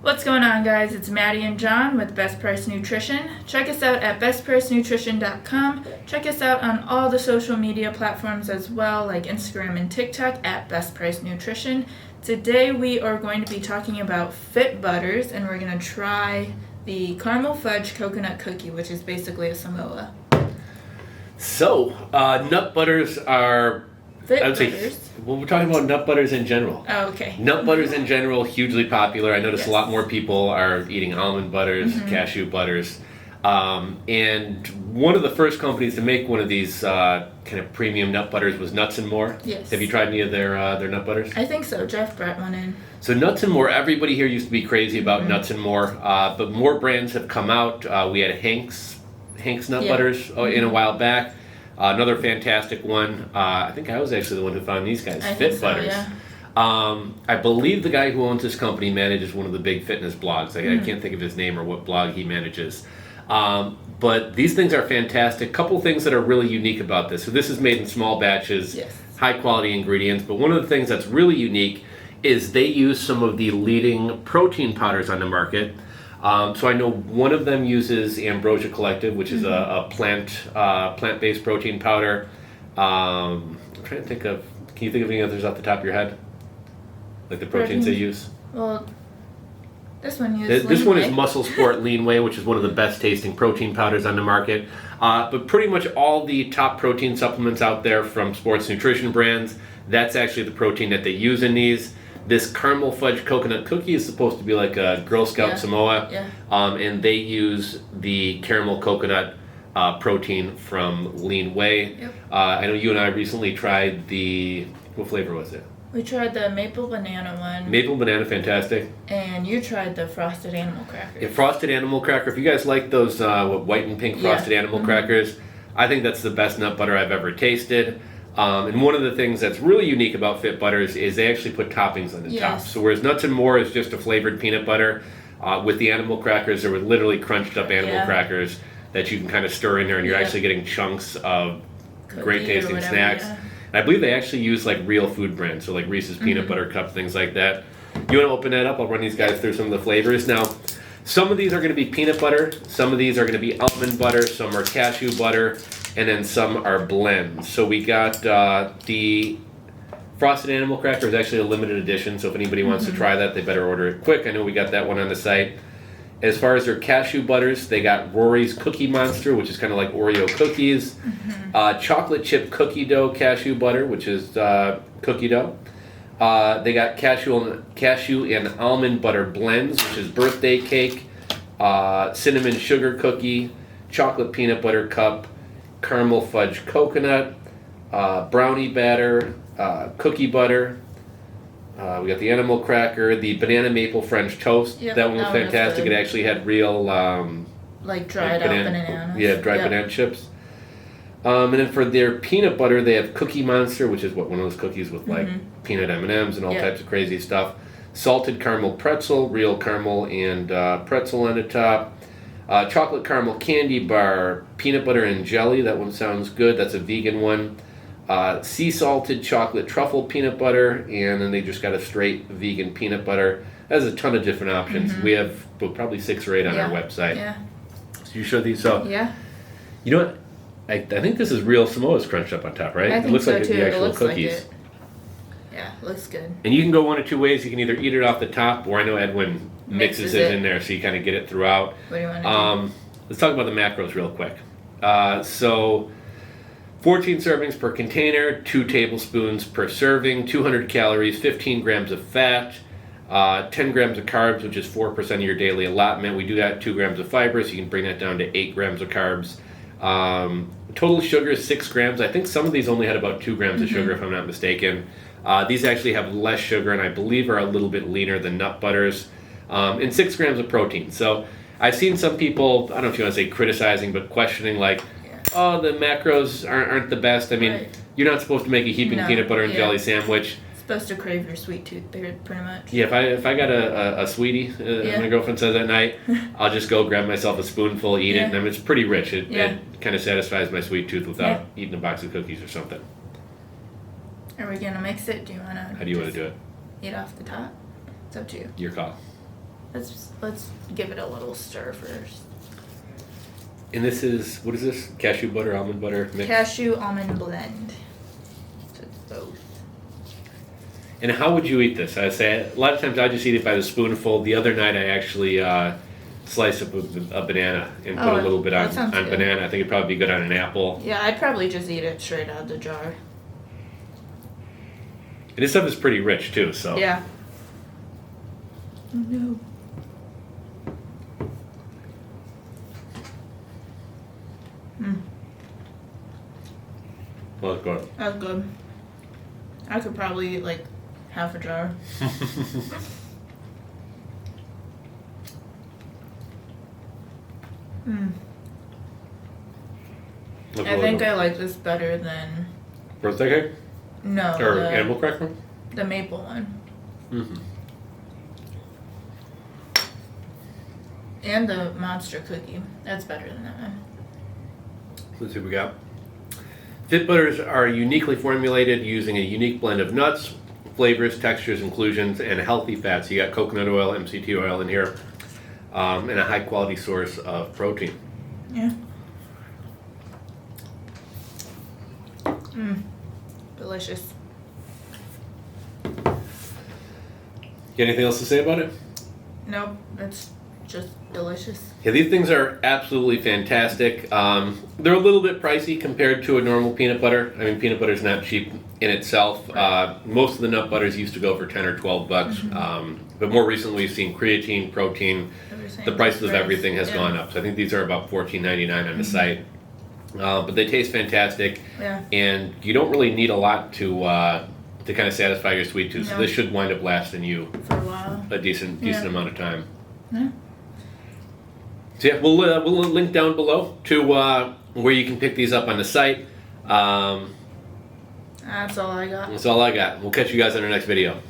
What's going on, guys? It's Maddie and John with Best Price Nutrition. Check us out at BestPriceNutrition.com. Check us out on all the social media platforms as well, like Instagram and TikTok at Best Price Nutrition. Today we are going to be talking about fit butters, and we're going to try the caramel fudge coconut cookie, which is basically a Samoa. So, nut butters are... Fit I would say, butters? well, we're talking about nut butters in general. Oh, okay. Nut butters in general, hugely popular. I notice Yes. a lot more people are eating almond butters, cashew butters. And one of the first companies to make one of these kind of premium nut butters was Nuts and More. Yes. Have you tried any of their nut butters? I think so. Jeff brought one in. So Nuts and More, everybody here used to be crazy about Nuts and More, but more brands have come out. We had Hank's nut butters in a while back. Another fantastic one. I think I was actually the one who found these guys, Fit Butters. Yeah. I believe the guy who owns this company manages one of the big fitness blogs. I can't think of his name or what blog he manages. But these things are fantastic. Couple things that are really unique about this. So this is made in small batches, high quality ingredients. But one of the things that's really unique is they use some of the leading protein powders on the market. So I know one of them uses Ambrosia Collective, which is a plant-based protein powder. I'm trying to think of, can you think of any others off the top of your head? Like the proteins they use? Well, this one uses This Lean one Whey. is Muscle Sport Lean Whey, which is one of the best tasting protein powders on the market. But pretty much all the top protein supplements out there from sports nutrition brands, that's actually the protein that they use in these. This caramel fudge coconut cookie is supposed to be like a Girl Scout Samoa, and they use the caramel coconut protein from Lean Whey. I know you and I recently tried what flavor was it? We tried the maple banana one. Maple banana, fantastic. And you tried the frosted animal crackers. Yeah, frosted animal cracker. If you guys like those white and pink frosted animal crackers, I think that's the best nut butter I've ever tasted. And one of the things that's really unique about Fit Butters is they actually put toppings on the top. So whereas Nuts and More is just a flavored peanut butter, with the animal crackers, there were literally crunched up animal crackers that you can kind of stir in there, and you're actually getting chunks of great tasting snacks. And I believe they actually use like real food brands, so like Reese's Peanut Butter Cup, things like that. You want to open that up? I'll run these guys through some of the flavors. Now, some of these are going to be peanut butter, some of these are going to be almond butter, some are cashew butter, and then some are blends. So we got the frosted animal cracker is actually a limited edition, so if anybody wants to try that, they better order it quick. I know we got that one on the site. As far as their cashew butters, they got Rory's Cookie Monster, which is kind of like Oreo cookies. Chocolate chip cookie dough cashew butter, which is cookie dough. They got cashew and almond butter blends, which is birthday cake. Cinnamon sugar cookie, chocolate peanut butter cup, caramel fudge coconut, brownie batter, cookie butter. We got the animal cracker, the banana maple French toast. That one was fantastic. It actually had real like dried out bananas. Yeah, dried banana chips. And then for their peanut butter, they have Cookie Monster, which is one of those cookies with like peanut M&Ms and all types of crazy stuff. Salted caramel pretzel, real caramel and pretzel on the top. Chocolate caramel candy bar, peanut butter and jelly. That one sounds good. That's a vegan one. Sea salted chocolate truffle peanut butter, and then they just got a straight vegan peanut butter. That has a ton of different options. We have probably 6 or 8 on our website. So you show these. So you know what? I think this is real Samoa's crunched up on top, right? I think it looks so like too. the actual It looks cookies. like it. Yeah, looks good. And you can go one of 2 ways. You can either eat it off the top, or I know Edwin mixes it in there so you kind of get it throughout. What do you want to do? Let's talk about the macros real quick. So 14 servings per container, 2 tablespoons per serving, 200 calories, 15 grams of fat, 10 grams of carbs, which is 4% of your daily allotment. We do that 2 grams of fiber, so you can bring that down to 8 grams of carbs. Total sugar is 6 grams. I think some of these only had about 2 grams of sugar, if I'm not mistaken. These actually have less sugar, and I believe are a little bit leaner than nut butters. And 6 grams of protein. So I've seen some people, I don't know if you want to say criticizing, but questioning like, oh, the macros aren't the best. I mean, you're not supposed to make a heaping peanut butter and jelly sandwich. Supposed to crave your sweet tooth there, pretty much. Yeah, if I got a sweetie, my girlfriend says at night, I'll just go grab myself a spoonful, eat it, and it's pretty rich. It kind of satisfies my sweet tooth without eating a box of cookies or something. Are we gonna mix it? Do you wanna? How do you want to do it? Eat off the top. It's up to you. Your call. Let's give it a little stir first. And this is, what is this? Cashew butter, almond butter mix? Cashew almond blend. So it's both. And how would you eat this? I say a lot of times I just eat it by the spoonful. The other night I actually sliced up a banana and put a little bit on good. banana. I think it'd probably be good on an apple. Yeah, I'd probably just eat it straight out of the jar. And this stuff is pretty rich too, so. Yeah. Oh no. Well, good. That's good. I could probably eat like half a jar. I think I like this better than Birthday cake? no Or the, animal cracker? the maple one. Mm-hmm. And the monster cookie. That's better than that one. Let's see what we got. Fit butters are uniquely formulated using a unique blend of nuts, flavors, textures, inclusions, and healthy fats. You got coconut oil, MCT oil in here, and a high quality source of protein. Yeah. Delicious. Got anything else to say about it? Nope, it's just delicious. Yeah, these things are absolutely fantastic. They're a little bit pricey compared to a normal peanut butter. I mean, peanut butter is not cheap in itself. Right. Most of the nut butters used to go for 10 or 12 bucks. But more recently, we've seen creatine, protein. The prices of everything has gone up. So I think these are about $14.99 on the site. But they taste fantastic. Yeah. And you don't really need a lot to kind of satisfy your sweet tooth. So this should wind up lasting you For a while. a decent amount of time. Yeah. So yeah, we'll link down below to where you can pick these up on the site. That's all I got. That's all I got. We'll catch you guys in our next video.